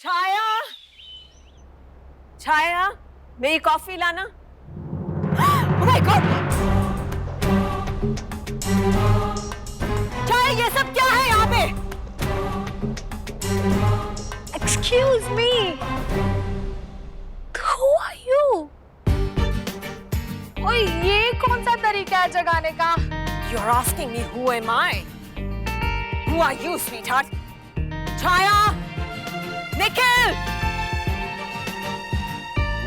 छाया, छाया, मेरी कॉफी लाना। Oh my God! छाया, ये सब क्या है यहाँ पे? Excuse me. Who are you? ओए, ये कौन सा तरीका है जगाने का? You're asking me who am I? Who are you, sweetheart? Chhaya, Nikhil!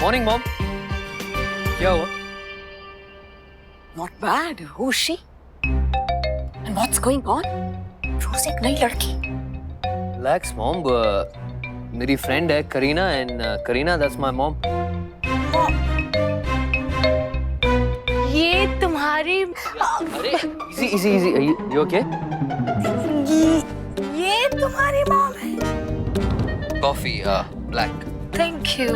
Morning mom. क्या हुआ? Not bad. Who's she? And what's going on? रोज एक नई लड़की। रिलैक्स मॉम, मेरी फ्रेंड है Kareena and Kareena that's my mom. ये तुम्हारी अरे easy easy easy, you okay? ये तुम्हारी मॉम है? Coffee black. Thank you.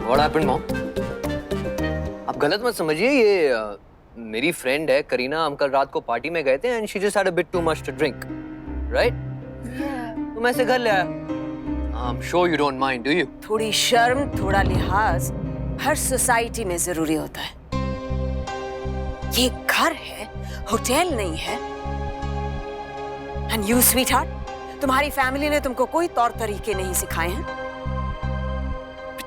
What happened mom? आप गलत मत समझिए, ये मेरी फ्रेंड है करीना। हम कल रात को पार्टी में गए थे and she just had a bit too much to drink, right? तो मैं इसे घर ले आया। I am sure you don't mind, do you? थोड़ी शर्म, थोड़ा लिहाज हर सोसाइटी में जरूरी होता है। ये घर है, होटल नहीं है। एंड यू स्वीटहार्ट, तुम्हारी फैमिली ने तुमको कोई तौर तरीके नहीं सिखाए हैं।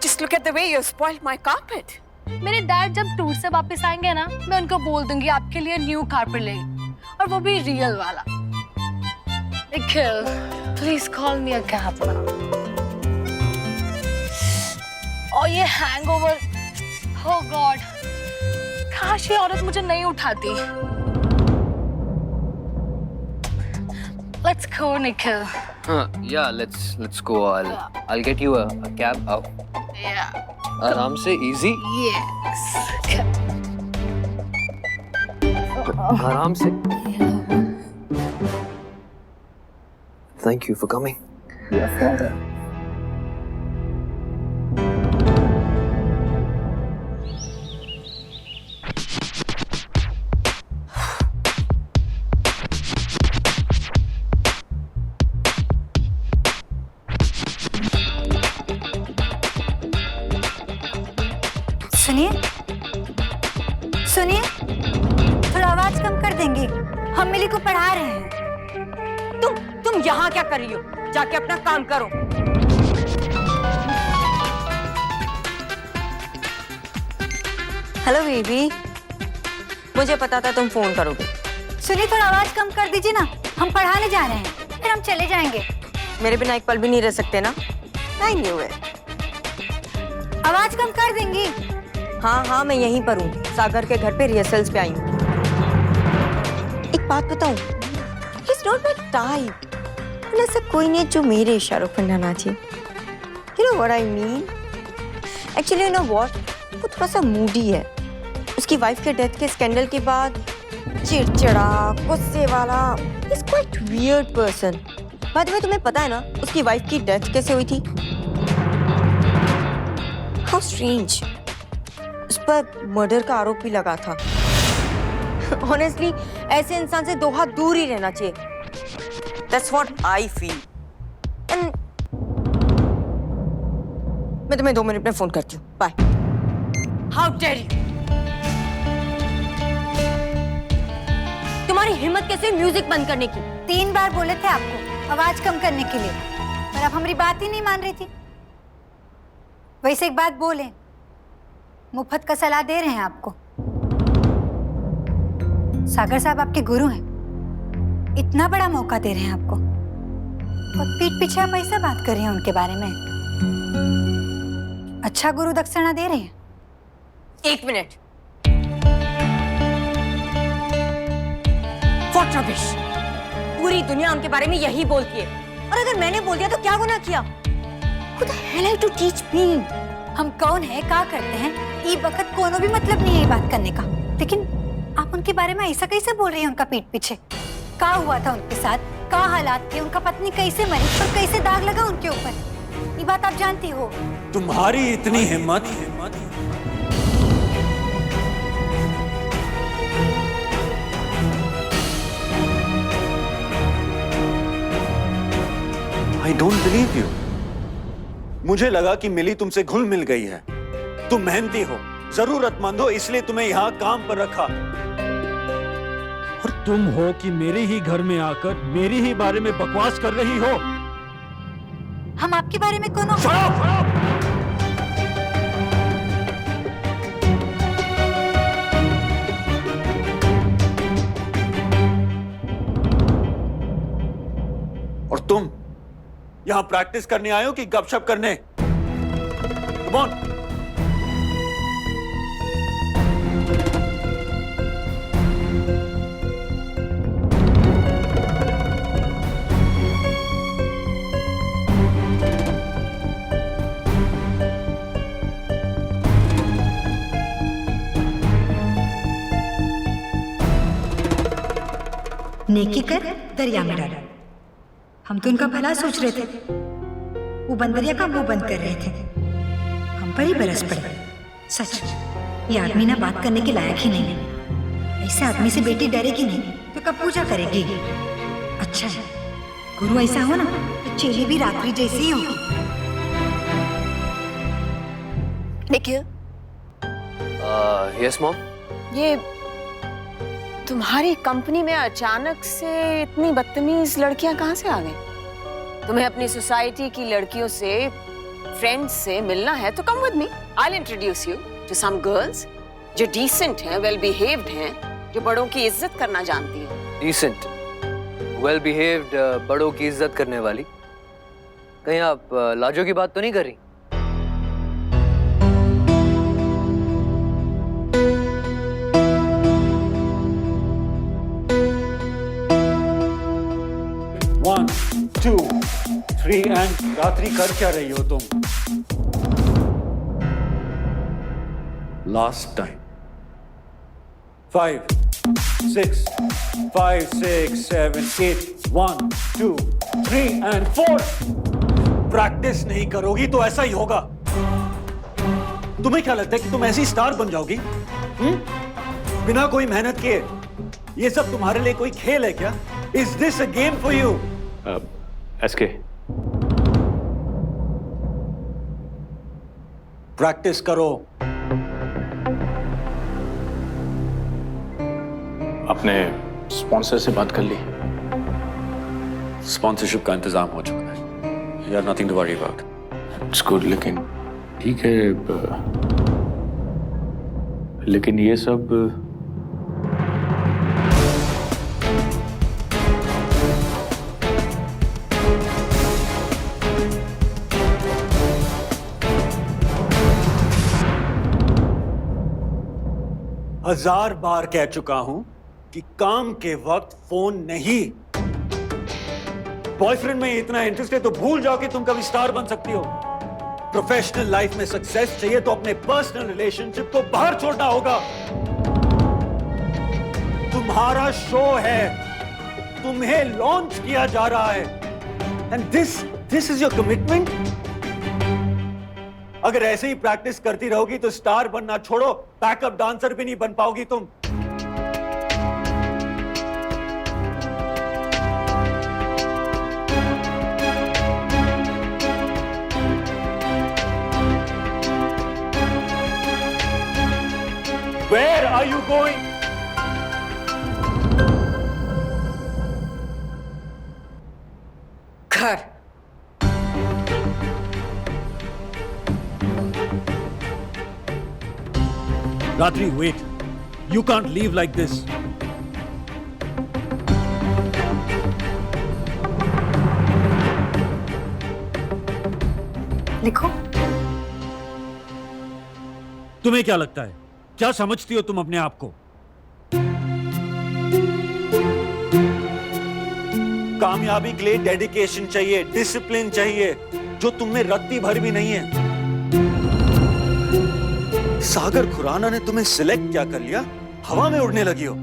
Just look at the way you spoiled my carpet. मेरे डैड जब टूर से वापस आएंगे ना, मैं उनको बोल दूंगी आपके लिए न्यू कारपेट लेगी, और वो भी रियल वाला। Nikhil, please call me a cab now. और ये हैंगओवर, ओह गॉड, काश ये औरत मुझे नहीं उठाती। Let's go, Nikhil. Yeah, let's go. I'll get you a cab out. Yeah. आराम से, easy. Yes. आराम से. Thank you for coming. सुनिए, सुनिए, थोड़ा आवाज कम कर देंगी? हम मिली को पढ़ा रहे हैं। तुम यहाँ क्या कर रही हो? जाके अपना काम करो। हेलो बेबी, मुझे पता था तुम फोन करोगे। सुनिए, थोड़ा आवाज कम कर दीजिए ना, हम पढ़ाने जा रहे हैं, फिर हम चले जाएंगे। मेरे बिना एक पल भी नहीं रह सकते ना? I knew it. आवाज कम कर देंगी? हाँ हाँ, मैं यहीं पर हूँ, सागर के घर पे रिहर्सल्स पे आई हूँ। एक बात बताऊँ, he's not my type। ऐसा कोई नहीं जो मेरे इशारों पर ना नाचे। You know what I mean? Actually, you know what? वो थोड़ा सा मूडी है। उसकी वाइफ के डेथ के स्कैंडल के बाद चिड़चिड़ा, गुस्से वाला, he's quite weird person। By the way, तुम्हें पता है ना उसकी वाइफ की डेथ कैसे हुई थी? How strange। उस पर मर्डर का आरोप भी लगा था। Honestly, ऐसे इंसान से 2 हाथ दूर ही रहना चाहिए। That's what I feel। And मैं तुम्हें 2 मिनट में फोन करती हूँ। बाय। How dare you? तुम्हारी हिम्मत कैसे म्यूजिक बंद करने की? 3 बार बोले थे आपको आवाज कम करने के लिए, पर आप हमारी बात ही नहीं मान रही थी। वैसे एक बात बोले, मुफ्त का सलाह दे रहे हैं आपको। सागर साहब आपके गुरु हैं, इतना बड़ा मौका दे रहे हैं आपको, और पीठ पीछे आप ऐसा बात कर रही हैं उनके बारे में। अच्छा गुरु दक्षिणा दे रहे हैं? 1 मिनट। What rubbish! पूरी दुनिया उनके बारे में यही बोलती है, और अगर मैंने बोल दिया तो क्या गुनाह किया? Who the hell are you to teach me? हम कौन है, क्या करते हैं, ये वक्त कोनो भी मतलब नहीं है ये बात करने का। लेकिन आप उनके बारे में ऐसा कैसे बोल रही हैं उनका पीठ पीछे? क्या हुआ था उनके साथ, क्या हालात थे, उनका पत्नी कैसे मरी और कैसे दाग लगा उनके ऊपर, ये बात आप जानती हो। तुम्हारी इतनी हिम्मत I don't believe you. मुझे लगा कि मिली तुमसे घुल मिल गई है। तुम मेहनती हो, जरूरतमंद हो, इसलिए तुम्हें यहाँ काम पर रखा। और तुम हो कि मेरे ही घर में आकर मेरी ही बारे में बकवास कर रही हो। हम आपके बारे में कौन? Shut up! और तुम यहां प्रैक्टिस करने आए हो कि गपशप करने? Come on. नेकी कर दरिया में डाल। हम तो उनका भला सोच रहे थे, वो बंदरिया का मुंह बंद कर रहे थे, हम पर ही बरस पड़े। सच, ये आदमी ना बात करने के लायक ही नहीं है। ऐसे आदमी से बेटी डरेगी नहीं तो कब पूजा करेगी? अच्छा है, गुरु ऐसा हो ना तो चेली भी रात्रि जैसी ही होगी। Nikhil, yes mom. ये तुम्हारी कंपनी में अचानक से इतनी बदतमीज लड़कियां कहाँ से आ गई? तुम्हें अपनी सोसाइटी की लड़कियों से, फ्रेंड्स से मिलना है तो come with me. I will introduce you to some girls जो डिसेंट हैं, वेल बिहेव्ड हैं, जो बड़ों की इज्जत करना जानती हैं। डिसेंट, वेल बिहेव्ड, बड़ों की इज्जत करने वाली। कहीं आप लाजो की बात तो नहीं कर रही? One, 2, 3 and रात्रि कर क्या रही हो तुम? Last time. 5, 6, 7, 8. 1, 2, 3 and 4. प्रैक्टिस नहीं करोगी तो ऐसा ही होगा। तुम्हें क्या लगता है कि तुम ऐसी स्टार बन जाओगी? बिना कोई मेहनत किए? ये सब तुम्हारे लिए कोई खेल है क्या? Is this a game for you? SK, practice करो। अपने स्पॉन्सर से बात कर ली? स्पॉन्सरशिप का इंतजाम हो चुका है। You have nothing to worry about. It's good, लेकिन ठीक है, लेकिन ये सब हजार बार कह चुका हूं कि काम के वक्त फोन नहीं। बॉयफ्रेंड में इतना इंटरेस्ट है तो भूल जाओ कि तुम कभी स्टार बन सकती हो। प्रोफेशनल लाइफ में सक्सेस चाहिए तो अपने पर्सनल रिलेशनशिप को बाहर छोड़ना होगा। तुम्हारा शो है, तुम्हें लॉन्च किया जा रहा है, and this is your commitment. अगर ऐसे ही प्रैक्टिस करती रहोगी तो स्टार बनना छोड़ो, बैकअप डांसर भी नहीं बन पाओगी तुम। Where are you going? घर। Ratri, wait. You can't leave like this. लिखो। तुम्हें क्या लगता है? क्या समझती हो तुम अपने आप को? कामयाबी के लिए डेडिकेशन चाहिए, डिसिप्लिन चाहिए, जो तुम में रत्ती भर भी नहीं है। सागर खुराना ने तुम्हें सिलेक्ट क्या कर लिया? हवा में उड़ने लगी हो।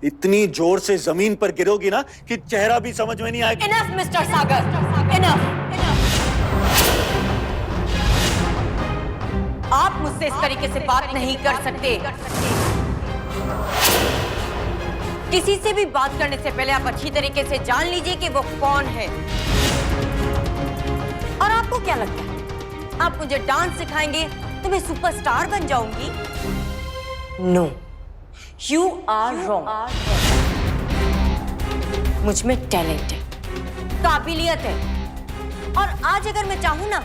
इतनी जोर से जमीन पर गिरोगी ना कि चेहरा भी समझ में नहीं आएगा। Enough, Mr. Sagar. Enough. आप मुझसे इस तरीके से बात नहीं कर सकते। किसी से भी बात करने से पहले आप अच्छी तरीके से जान लीजिए कि वो कौन है। और आपको क्या लगता है आप मुझे डांस सिखाएंगे तो मैं सुपरस्टार बन जाऊंगी? No, you are wrong. मुझ में टैलेंट है, काबिलियत है, और आज अगर मैं चाहूं ना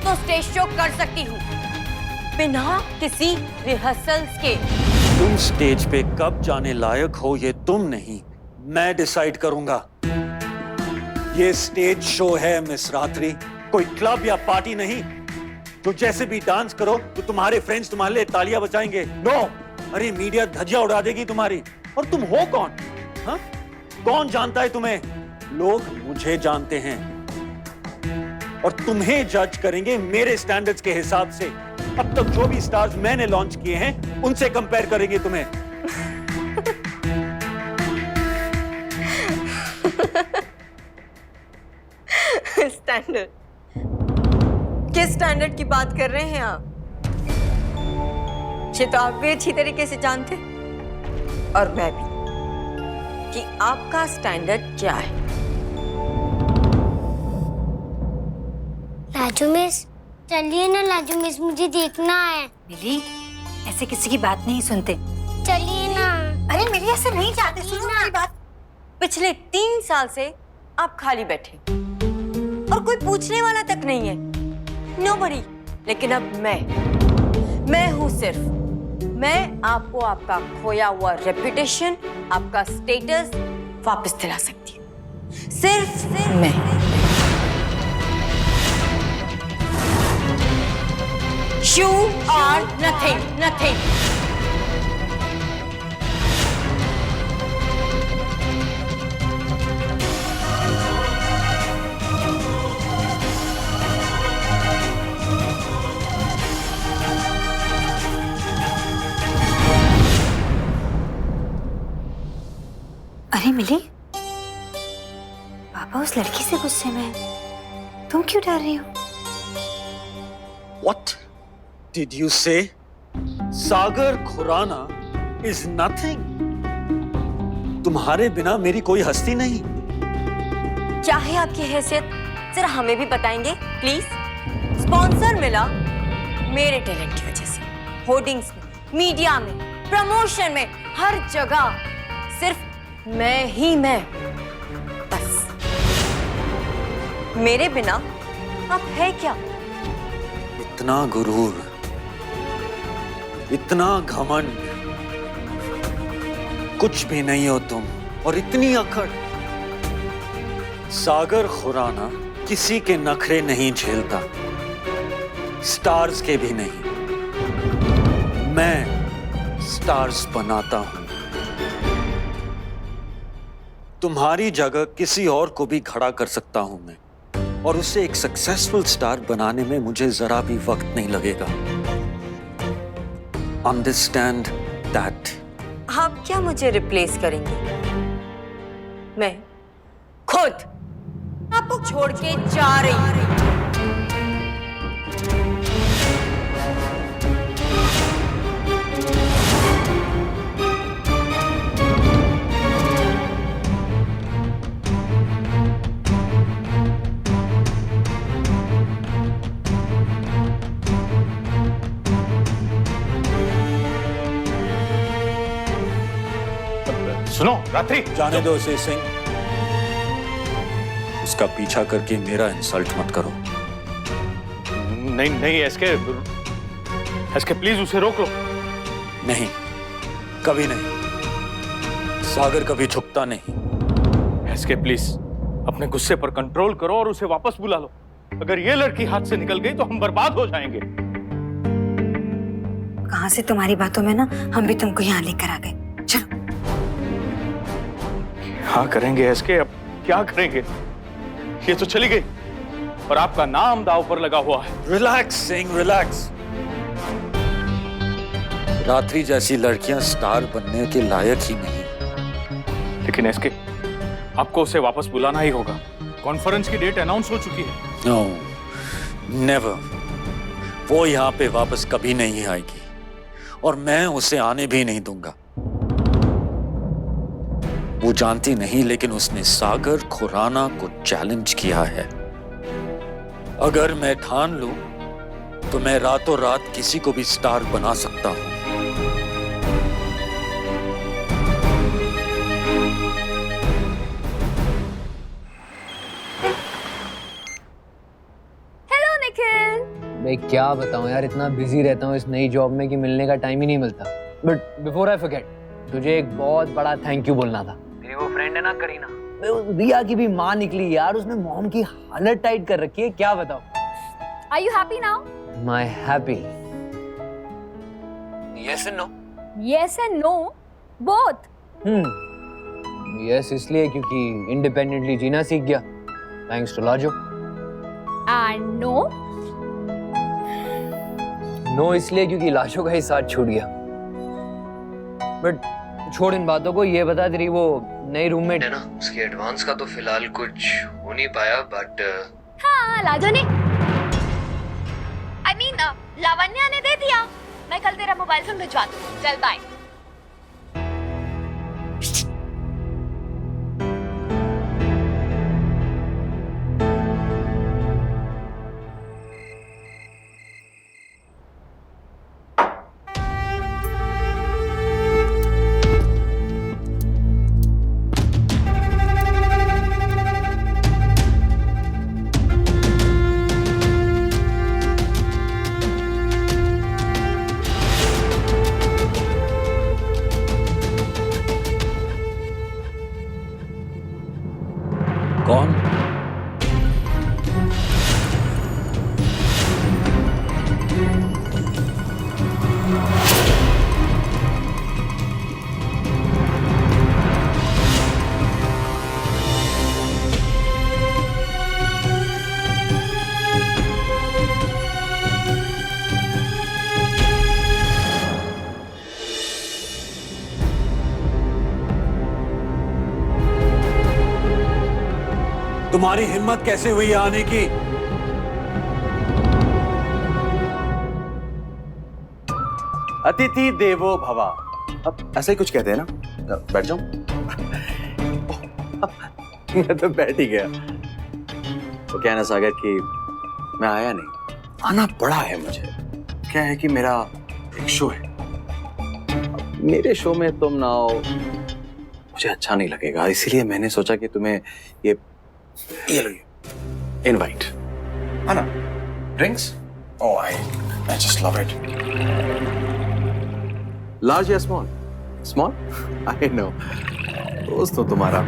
तो स्टेज शो कर सकती हूँ बिना किसी रिहर्सल्स के। तुम स्टेज पे कब जाने लायक हो ये तुम नहीं, मैं डिसाइड करूंगा। ये स्टेज शो है मिस रात्रि, कोई क्लब या पार्टी नहीं। तो जैसे भी डांस करो तो तुम्हारे फ्रेंड्स तुम्हारे लिए तालियां बजाएंगे। नो, अरे मीडिया धज्जियां उड़ा देगी तुम्हारी। और तुम हो कौन? हाँ? कौन जानता है तुम्हें? लोग मुझे जानते हैं और तुम्हें जज करेंगे मेरे स्टैंडर्ड्स के हिसाब से। अब तक जो भी स्टार्स मैंने लॉन्च किए हैं उनसे कंपेयर करेंगे तुम्हें। स्टैंडर्ड? किस स्टैंडर्ड की बात कर रहे हैं आप? ये तो आप भी अच्छी तरीके से जानते और मैं भी कि आपका स्टैंडर्ड क्या है। लाजू मिस, चलिए ना लाजू मिस, मुझे देखना है। मिली, ऐसे किसी की बात नहीं सुनते। चलिए ना। अरे मिली, ऐसे नहीं जाते, सुनो मेरी बात। पिछले 3 साल से आप खाली बैठे और कोई पूछने वाला तक नहीं है। नोबडी। लेकिन अब मैं हूं सिर्फ। मैं आपको आपका खोया हुआ रेपुटेशन, आपका स्टेटस वापस दिला सकती हूँ। सिर्फ मैं। You are nothing. अरे मिली, पापा उस लड़की से गुस्से में है, तुम क्यों डर रही हो? What did you say? Sagar Khurana is nothing. तुम्हारे बिना मेरी कोई हस्ती नहीं। क्या है आपकी हैसियत, जरा हमें भी बताएंगे प्लीज। स्पॉन्सर मिला मेरे टैलेंट की वजह से, होर्डिंग्स में, मीडिया में, प्रमोशन में, हर जगह सिर्फ मैं ही मैं। बस मेरे बिना आप है क्या? इतना गुरूर, इतना घमंड, कुछ भी नहीं हो तुम। और इतनी अकड़। सागर खुराना किसी के नखरे नहीं झेलता, स्टार्स के भी नहीं। मैं स्टार्स बनाता हूं। तुम्हारी जगह किसी और को भी खड़ा कर सकता हूं मैं, और उसे एक सक्सेसफुल स्टार बनाने में मुझे जरा भी वक्त नहीं लगेगा। Understand that. आप क्या मुझे रिप्लेस करेंगे? मैं खुद आपको छोड़ के जा रही हूं। सुनो रात्रि, जाने दो उसे सिंह। उसका पीछा करके मेरा इंसल्ट मत करो। नहीं एसके प्लीज उसे रोक लो। नहीं, कभी नहीं। सागर कभी झुकता नहीं। एसके प्लीज अपने गुस्से पर कंट्रोल करो और उसे वापस बुला लो। अगर ये लड़की हाथ से निकल गई तो हम बर्बाद हो जाएंगे। कहां से तुम्हारी बातों में ना हम भी तुमको यहाँ लेकर आ गए। चलो। हाँ करेंगे एसके, अब क्या करेंगे? ये तो चली गई और आपका नाम दांव पर लगा हुआ है। Relax Singh, relax. रात्रि जैसी लड़कियां स्टार बनने के लायक ही नहीं। लेकिन एसके, आपको उसे वापस बुलाना ही होगा। कॉन्फ्रेंस की डेट अनाउंस हो चुकी है। No, never. वो यहाँ पे वापस कभी नहीं आएगी और मैं उसे आने भी नहीं दूंगा। वो जानती नहीं, लेकिन उसने सागर खुराना को चैलेंज किया है। अगर मैं ठान लूं तो मैं रातों रात किसी को भी स्टार बना सकता हूं। हेलो निखिल। मैं क्या बताऊं यार, इतना बिजी रहता हूँ इस नई जॉब में कि मिलने का टाइम ही नहीं मिलता। बट बिफोर आई फॉरगेट, तुझे एक बहुत बड़ा थैंक यू बोलना था। तेरी वो फ्रेंड है ना करीना, रिया की भी माँ निकली यार, उसने मॉम की हालत टाइट कर रखी है, क्या बताओ। Are you happy now? Am I happy? Yes and no. Yes and no, both. Yes इसलिए क्योंकि इंडिपेंडेंटली जीना सीख गया, thanks to Lajo. And no? No इसलिए क्योंकि लाशों का ही साथ छूट गया। बट छोड़ इन बातों को, ये बता तेरी वो नई रूममेट है ना, उसके एडवांस का तो फिलहाल कुछ हो नहीं पाया, बट हाँ, लाजो ने लावण्या ने दे दिया। मैं कल तेरा मोबाइल फोन भिजवा दूँ। चल बाय। कौन? तुम्हारी हिम्मत कैसे हुई आने की? अतिथि देवो भवा, अब ऐसा ही कुछ कहते हैं ना। बैठ जाऊं? मैं तो बैठ ही गया। वो क्या है ना सागर कि मैं आया नहीं, आना पड़ा है मुझे। क्या है कि मेरा एक शो है, मेरे शो में तुम ना आओ मुझे अच्छा नहीं लगेगा, इसीलिए मैंने सोचा कि तुम्हें ये लो इनवाइट है ना, drinks. Oh I just love it. Large या स्मॉल? स्मॉल? आई नो, दोस्त तो तुम्हारा।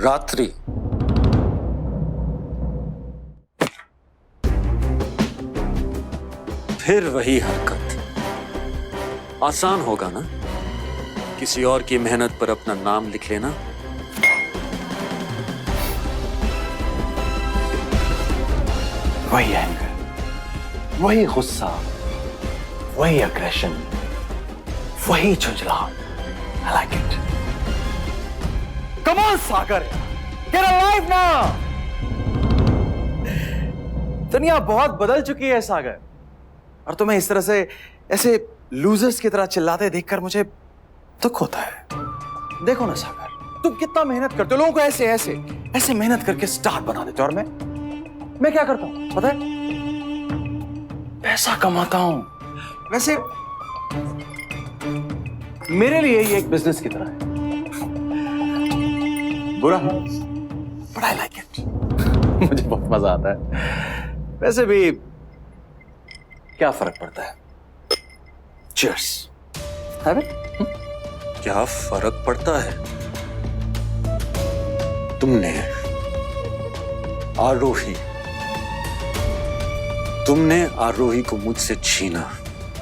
रात्रि। फिर वही हरकत। आसान होगा ना किसी और की मेहनत पर अपना नाम लिख लेना। वही एंगर, वही गुस्सा, वही अग्रेशन, वही झुंझलाहट। I like it. Come on, Sagar, get alive now. दुनिया बहुत बदल चुकी है सागर, और तुम्हें इस तरह से ऐसे लूजर्स की तरह चिल्लाते देखकर मुझे दुख होता है। देखो ना सागर, तुम कितना मेहनत करते हो, लोगों को ऐसे ऐसे ऐसे मेहनत करके स्टार बना देते हो, और मैं क्या करता हूं पता है? पैसा कमाता हूं। वैसे मेरे लिए ये एक बिजनेस की तरह है, बुरा है बट आई लाइक इट। मुझे बहुत मजा आता है। वैसे भी क्या फर्क पड़ता है? चीयर्स। Have it. क्या फर्क पड़ता है? तुमने आरोही को मुझसे छीना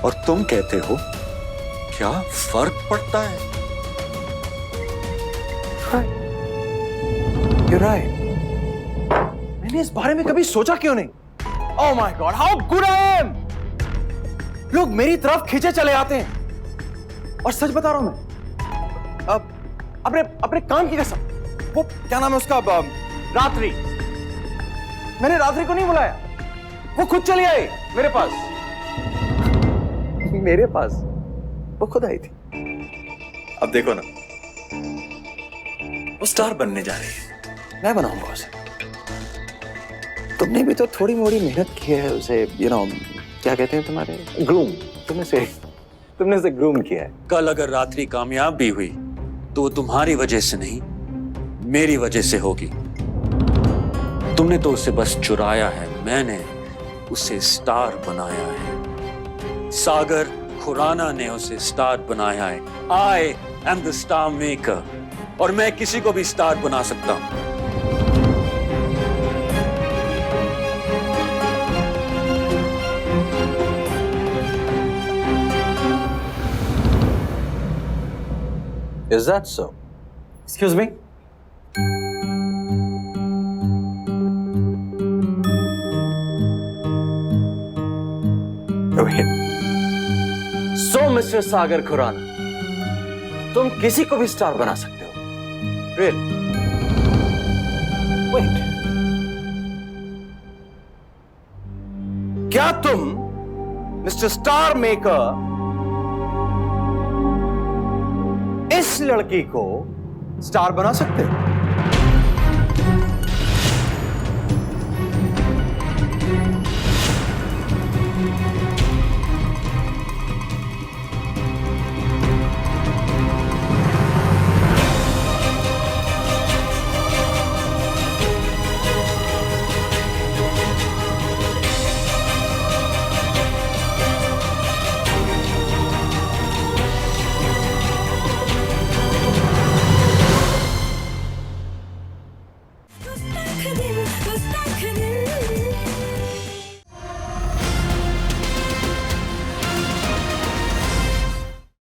और तुम कहते हो क्या फर्क पड़ता है? You're right. मैंने इस बारे में कभी सोचा क्यों नहीं? Oh my God, how good I am! लोग मेरी तरफ खींचे चले आते हैं, और सच बता रहा हूं मैं, अपने अपने काम की कसम। वो क्या नाम है उसका, रात्रि। मैंने रात्रि को नहीं बुलाया, वो खुद चली आई मेरे पास। मेरे पास वो खुद आई थी। अब देखो ना, वो स्टार बनने जा रही है, मैं बनाऊंगा उसे। तुमने भी तो थोड़ी मोड़ी मेहनत की है उसे, क्या कहते हैं तुम्हारे, ग्रूम। तुमने उसे ग्रूम किया है। कल अगर रात्रि कामयाब भी हुई तो वो तुम्हारी वजह से नहीं, मेरी वजह से होगी। तुमने तो उसे बस चुराया है, मैंने उसे स्टार बनाया है। सागर खुराना ने उसे स्टार बनाया है। I am the star maker, और मैं किसी को भी स्टार बना सकता हूं। Is that so? Excuse me? Wait. So, Mr. सागर खुराना, तुम किसी को भी स्टार बना सकते हो? Really? Wait. क्या तुम, Mr. स्टार मेकर, इस लड़की को स्टार बना सकते हो? दिल